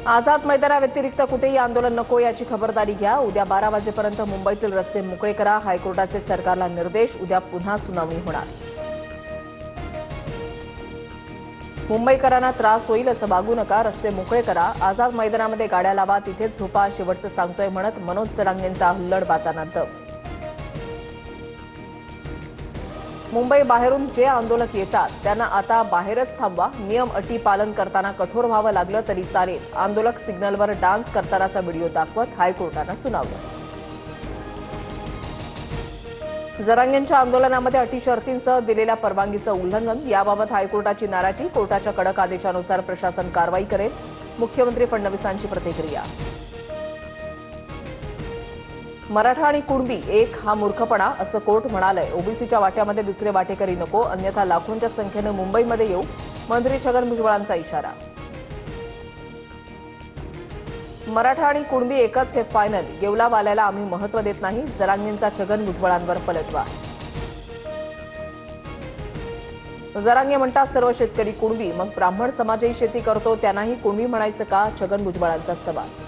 आझाद मैदानाव्यतिरिक्त कुठेही आंदोलन नको याची खबरदारी घ्या। उद्या 12 वाजेपर्यंत मुंबईतील रस्ते मोकळे करा। हायकोर्टाचे सरकारला निर्देश। उद्या पुन्हा सुनावणी होणार। मुंबईकरांना त्रास होईल असं वागू नका, रस्ते मोकळे करा। आझाद मैदानामध्ये गाड्या लावा, तिथेच झोपा, शेवटचं सांगतोय म्हणत मनोज जरांगेंचा हुल्लडबाजांना दम। मुंबई बाहेरून जे आंदोलक येतात त्यांना आता बाहेरच थांबवा। नियम अटी पालन करताना कठोर व्हावं लागलं तरी चालेल। आंदोलक सिग्नलवर डान्स करतानाचा व्हिडिओ दाखवत हायकोर्टानं सुनावलं। जरांगेंच्या आंदोलनामध्ये अटी शर्तींसह दिलेल्या परवानगीचं उल्लंघन, याबाबत हायकोर्टाची नाराजी। कोर्टाच्या कडक आदेशानुसार प्रशासन कारवाई करेल। मुख्यमंत्री फडणवीसांची प्रतिक्रिया। मराठा आणि कुणबी एक हा मूर्खपणा असं कोर्ट म्हणालंय। ओबीसीच्या वाट्यामध्ये दुसरे वाटेकरी नको, अन्यथा लाखोंच्या संख्येनं मुंबईमध्ये येऊ, मंत्री छगन भुजबळांचा इशारा। मराठा आणि कुणबी एकच हे फायनल, येवलावाल्याला आम्ही महत्त्व देत नाही, जरांगेंचा छगन भुजबळांवर पलटवार। जरांगे म्हणतात सर्व शेतकरी कुणबी, मग ब्राह्मण समाजही शेती करतो, त्यांनाही कुणबी म्हणायचं का? छगन भुजबळांचा सवाल।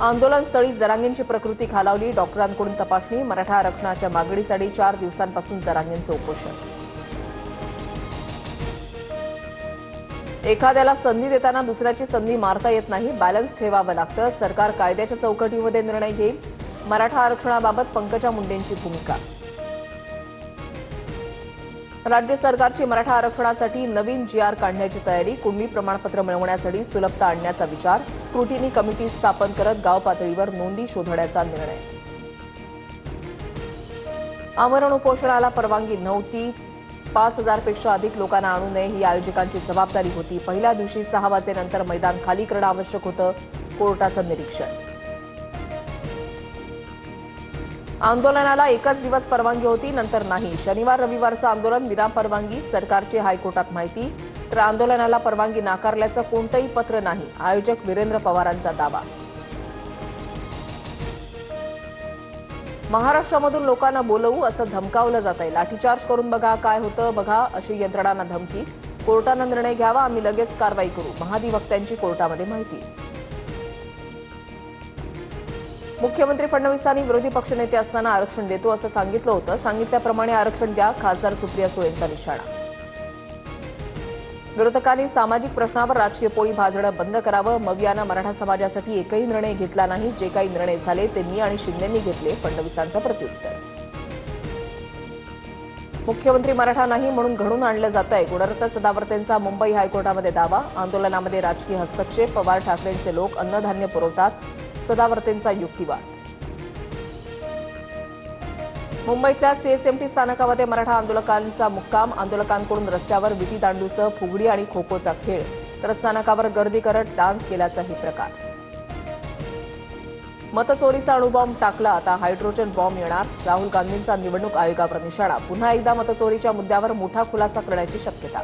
आंदोलनस्थळी जरांगेंची प्रकृती खालावली, डॉक्टरांकडून तपासणी। मराठा आरक्षणाच्या मागणीसाठी 4 दिवसांपासून जरांगेंचं उपोषण। एखाद्याला संधी देताना दुसऱ्याची संधी मारता येत नाही, बॅलन्स ठेवावं लागतं। सरकार कायद्याच्या चौकटीमध्ये निर्णय घेईल। मराठा आरक्षणाबाबत पंकजा मुंडेंची भूमिका। राज्य सरकारची मराठा आरक्षणासाठी नवीन जीआर काढण्याची तयारी। कुणबी प्रमाणपत्र मिळवण्यासाठी सुलभता आणण्याचा विचार। स्क्रुटिनी कमिटी स्थापन करत गाव पातळीवर नोंदी शोधण्याचा निर्णय। आमरण उपोषणाला परवानगी नव्हती, 5000 पेक्षा अधिक लोकांना आणू नये ही आयोजकांची जबाबदारी होती। पहिल्या दिवशी 6 वाजेनंतर मैदान खाली करणं आवश्यक होतं, कोर्टाचं निरीक्षण। आंदोलनाला एकच दिवस परवानगी होती, नंतर नाही। शनिवार रविवारचं आंदोलन विना परवानगी, सरकारची हायकोर्टात माहिती। तर आंदोलनाला परवानगी नाकारल्याचं कोणतंही पत्र नाही, आयोजक वीरेंद्र पवारांचा दावा। महाराष्ट्रामधून लोकांना बोलवू असं धमकावलं जातंय। लाठीचार्ज करून बघा काय होतं बघा, अशी यंत्रणांना धमकी। कोर्टानं निर्णय घ्यावा, आम्ही लगेच कारवाई करू, महाधिवक्त्यांची कोर्टामध्ये माहिती। मुख्यमंत्री फडणवीसांनी विरोधी पक्षनेते असताना आरक्षण देतो असं सांगितलं होतं, सांगितल्याप्रमाणे आरक्षण द्या, खासदार सुप्रिया सुळेंचा निशाणा। विरोधकांनी सामाजिक प्रश्नावर राजकीय पोळी भाजणं बंद करावं। मवियानं मराठा समाजासाठी एकही निर्णय घेतला नाही, जे काही निर्णय झाले ते मी आणि शिंदेंनी घेतले, फडणवीसांचं प्रत्युत्तर। मुख्यमंत्री मराठा नाही म्हणून घडून आणलं जातंय, गुणरत्न सदावर्तेंचा मुंबई हायकोर्टामध्ये दावा। आंदोलनामध्ये राजकीय हस्तक्षेप, पवार ठाकरेंचे लोक अन्नधान्य पुरवतात, सदावर्तेंचा युक्तिवाद। मुंबईतल्या सीएसएमटी स्थानकामध्ये मराठा आंदोलकांचा मुक्काम, आंदोलकांकडून रस्त्यावर विटी दांडूसह फुगडी आणि खो खोचा खेळ, तर स्थानकावर गर्दी करत डान्स केल्याचाही प्रकार। मतचोरीचा अणुबॉम्ब टाकला, आता हायड्रोजन बॉम्ब येणार, राहुल गांधींचा निवडणूक आयोगावर निशाणा। पुन्हा एकदा मतचोरीच्या मुद्द्यावर मोठा खुलासा करण्याची शक्यता।